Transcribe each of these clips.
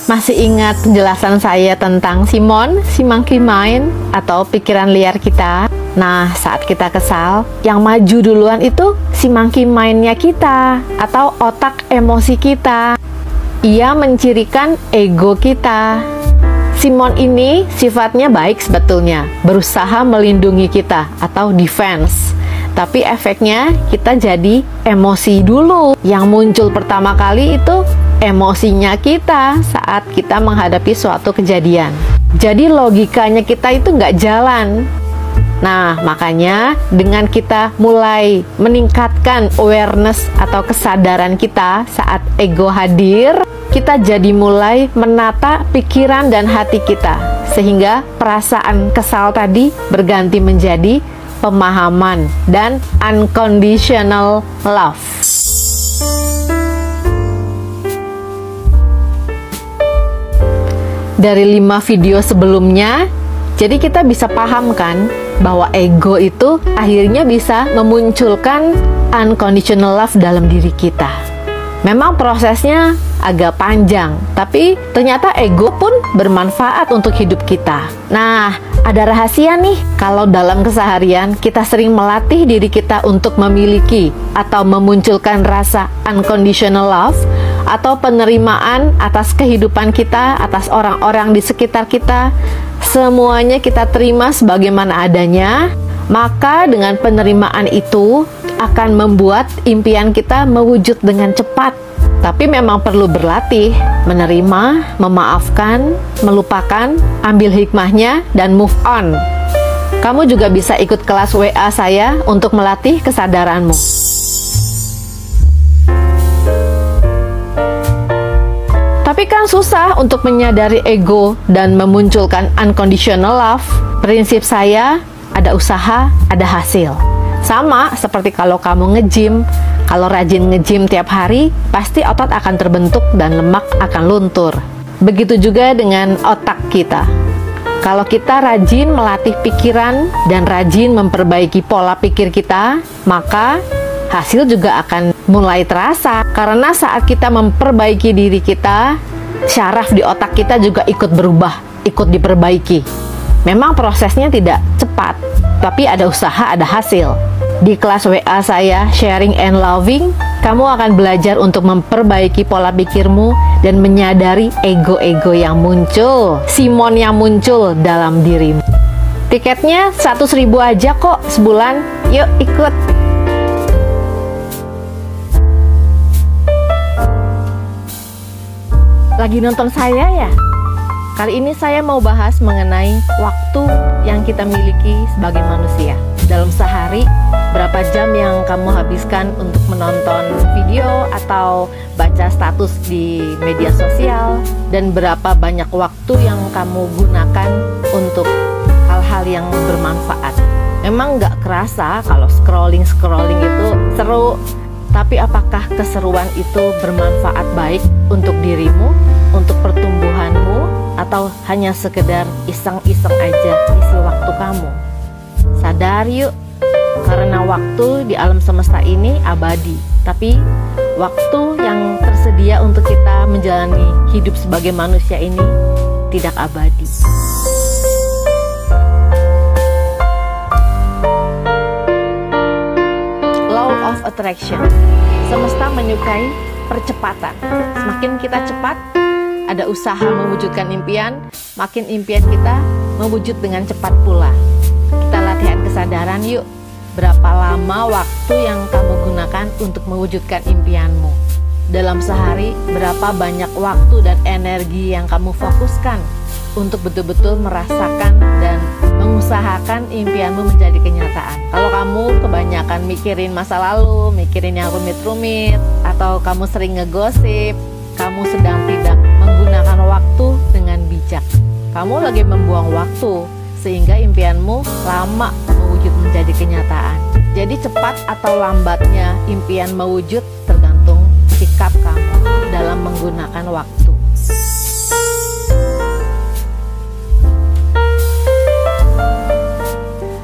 Masih ingat penjelasan saya tentang Simon, si monkey mind atau pikiran liar kita? Nah, saat kita kesal, yang maju duluan itu si monkey mind-nya kita atau otak emosi kita. Ia mencirikan ego kita. Simon ini sifatnya baik sebetulnya, berusaha melindungi kita atau defense. Tapi efeknya kita jadi emosi dulu. Yang muncul pertama kali itu emosinya kita saat kita menghadapi suatu kejadian. Jadi logikanya kita itu nggak jalan. Nah, makanya dengan kita mulai meningkatkan awareness atau kesadaran kita saat ego hadir, kita jadi mulai menata pikiran dan hati kita. Sehingga perasaan kesal tadi berganti menjadi pemahaman dan unconditional love. Dari 5 video sebelumnya, jadi kita bisa paham kan bahwa ego itu akhirnya bisa memunculkan unconditional love dalam diri kita. Memang prosesnya agak panjang, tapi ternyata ego pun bermanfaat untuk hidup kita. Nah, ada rahasia nih, kalau dalam keseharian kita sering melatih diri kita untuk memiliki atau memunculkan rasa unconditional love atau penerimaan atas kehidupan kita, atas orang-orang di sekitar kita, semuanya kita terima sebagaimana adanya, maka dengan penerimaan itu akan membuat impian kita mewujud dengan cepat. Tapi memang perlu berlatih, menerima, memaafkan, melupakan, ambil hikmahnya, dan move on. Kamu juga bisa ikut kelas WA saya untuk melatih kesadaranmu. Tapi kan susah untuk menyadari ego dan memunculkan unconditional love. Prinsip saya, ada usaha, ada hasil. Sama seperti kalau kamu nge-gym. Kalau rajin nge-gym tiap hari, pasti otot akan terbentuk dan lemak akan luntur. Begitu juga dengan otak kita. Kalau kita rajin melatih pikiran dan rajin memperbaiki pola pikir kita, maka hasil juga akan mulai terasa. Karena saat kita memperbaiki diri kita, syaraf di otak kita juga ikut berubah, ikut diperbaiki. Memang prosesnya tidak cepat, tapi ada usaha, ada hasil. Di kelas WA saya, Sharing and Loving, kamu akan belajar untuk memperbaiki pola pikirmu dan menyadari ego-ego yang muncul, Simon yang muncul dalam dirimu. Tiketnya 100.000 aja kok sebulan, yuk ikut. Lagi nonton saya ya? Kali ini saya mau bahas mengenai waktu yang kita miliki sebagai manusia. Dalam sehari, berapa jam yang kamu habiskan untuk menonton video atau baca status di media sosial, dan berapa banyak waktu yang kamu gunakan untuk hal-hal yang bermanfaat. Memang nggak kerasa kalau scrolling itu seru, tapi apakah keseruan itu bermanfaat baik untuk dirimu, untuk pertumbuhanmu, atau hanya sekedar iseng-iseng aja isi waktu kamu? Sadar yuk, karena waktu di alam semesta ini abadi, tapi waktu yang tersedia untuk kita menjalani hidup sebagai manusia ini tidak abadi. Law of Attraction. Semesta menyukai percepatan. Semakin kita cepat, ada usaha mewujudkan impian, makin impian kita mewujud dengan cepat pula. Kita latihan kesadaran yuk. Berapa lama waktu yang kamu gunakan untuk mewujudkan impianmu? Dalam sehari, berapa banyak waktu dan energi yang kamu fokuskan untuk betul-betul merasakan dan mengusahakan impianmu menjadi kenyataan? Kalau kamu kebanyakan mikirin masa lalu, mikirin yang rumit-rumit, atau kamu sering ngegosip, kamu sedang tidak menggunakan waktu dengan bijak. Kamu lagi membuang waktu, sehingga impianmu lama mewujud menjadi kenyataan. Jadi cepat atau lambatnya impian mewujud tergantung sikap kamu dalam menggunakan waktu.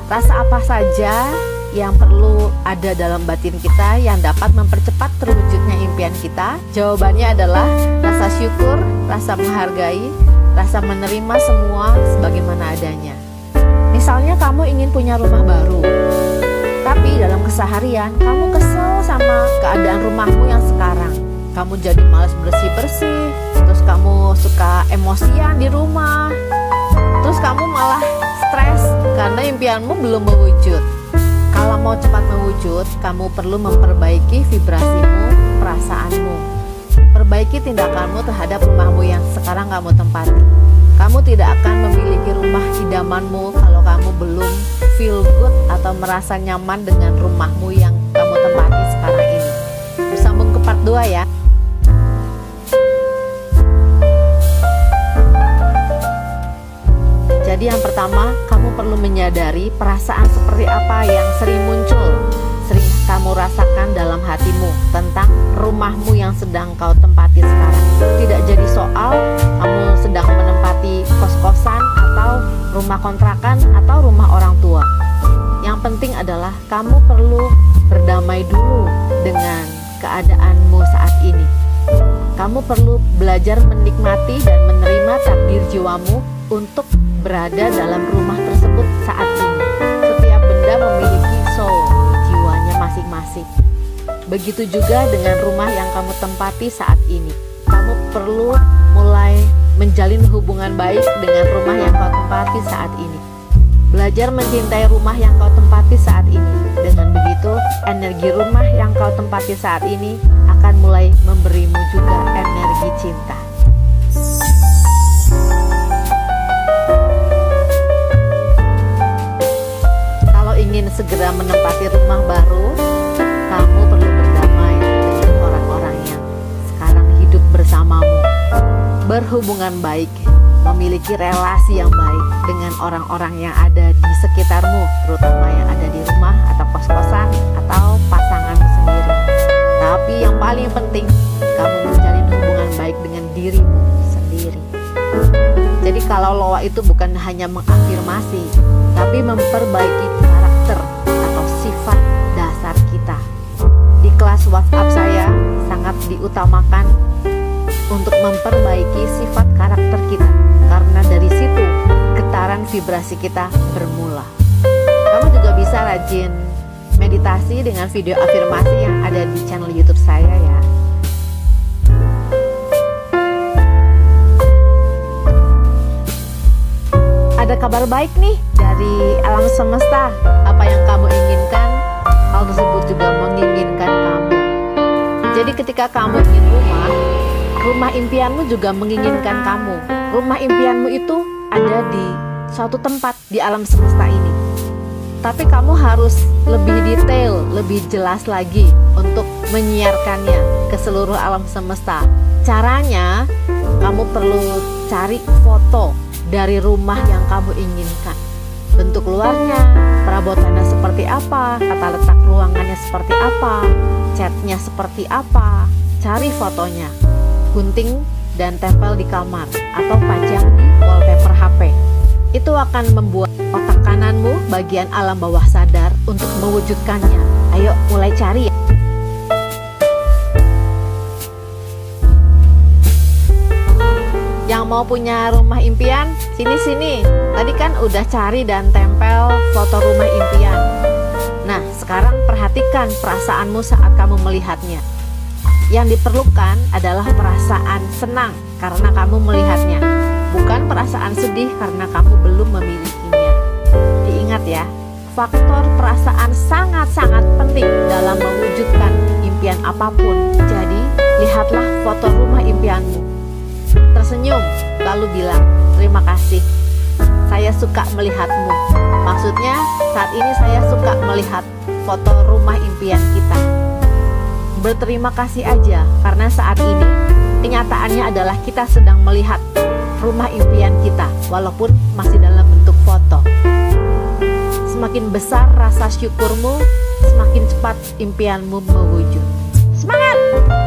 Rasa apa saja yang perlu ada dalam batin kita yang dapat mempercepat terwujudnya impian kita? Jawabannya adalah rasa syukur, rasa menghargai, rasa menerima semua sebagaimana adanya. Misalnya kamu ingin punya rumah baru, tapi dalam keseharian kamu kesel sama keadaan rumahmu yang sekarang. Kamu jadi malas bersih-bersih, terus kamu suka emosian di rumah, terus kamu malah stres karena impianmu belum mewujud. Kalau mau cepat mewujud, kamu perlu memperbaiki vibrasimu, perasaanmu. Perbaiki tindakanmu terhadap rumahmu yang sekarang kamu tempati. Kamu tidak akan memiliki rumah idamanmu kalau kamu belum feel good atau merasa nyaman dengan rumahmu yang kamu tempati sekarang ini. Bersambung ke part 2 ya. Jadi yang pertama, kamu perlu menyadari perasaan seperti apa yang sering muncul, sering kamu rasakan dalam hatimu tentang rumahmu yang sedang kau tempati sekarang. Tidak jadi soal kamu sedang menempati kos-kosan atau rumah kontrakan atau rumah orang tua. Yang penting adalah kamu perlu berdamai dulu dengan keadaanmu saat ini. Kamu perlu belajar menikmati dan menerima takdir jiwamu untuk berada dalam rumah tersebut saat ini. Setiap benda memiliki soul, jiwanya masing-masing. Begitu juga dengan rumah yang kamu tempati saat ini. Kamu perlu mulai menjalin hubungan baik dengan rumah yang kau tempati saat ini. Belajar mencintai rumah yang kau tempati saat ini. Dengan begitu, energi rumah yang kau tempati saat ini akan mulai memberimu juga energi cinta. Kalau ingin segera menempati rumah baru, kamu perlu berdamai dengan orang-orang yang sekarang hidup bersamamu. Berhubungan baik, memiliki relasi yang baik dengan orang-orang yang ada di sekitarmu, terutama yang ada di rumah atau kos-kosan atau pasanganmu sendiri. Tapi yang paling penting, kamu menjalin hubungan baik dengan dirimu sendiri. Jadi kalau loa itu bukan hanya mengafirmasi, tapi memperbaiki karakter atau sifat dasar kita. Di kelas WhatsApp saya sangat diutamakan untuk memperbaiki sifat karakter kita, karena dari situ getaran vibrasi kita bermula. Kamu juga bisa rajin meditasi dengan video afirmasi yang ada di channel YouTube saya ya. Ada kabar baik nih dari alam semesta. Apa yang kamu inginkan, hal tersebut juga menginginkan kamu. Jadi ketika kamu ingin rumah impianmu juga menginginkan kamu. Rumah impianmu itu ada di suatu tempat di alam semesta ini. Tapi kamu harus lebih detail, lebih jelas lagi untuk menyiarkannya ke seluruh alam semesta. Caranya, kamu perlu cari foto dari rumah yang kamu inginkan. Bentuk luarnya, perabotannya seperti apa, tata letak ruangannya seperti apa, catnya seperti apa. Cari fotonya, gunting dan tempel di kamar atau pajang di wallpaper HP. Itu akan membuat otak kananmu bagian alam bawah sadar untuk mewujudkannya. Ayo mulai cari ya. Yang mau punya rumah impian, sini-sini. Tadi kan udah cari dan tempel foto rumah impian. Nah, sekarang perhatikan perasaanmu saat kamu melihatnya. Yang diperlukan adalah perasaan senang karena kamu melihatnya, bukan perasaan sedih karena kamu belum memilikinya. Diingat ya, faktor perasaan sangat-sangat penting dalam mewujudkan impian apapun. Jadi, lihatlah foto rumah impianmu. Tersenyum, lalu bilang, "Terima kasih, saya suka melihatmu." Maksudnya, saat ini saya suka melihat foto rumah impian kita. Berterima kasih aja, karena saat ini kenyataannya adalah kita sedang melihat rumah impian kita, walaupun masih dalam bentuk foto. Semakin besar rasa syukurmu, semakin cepat impianmu mewujud. Semangat!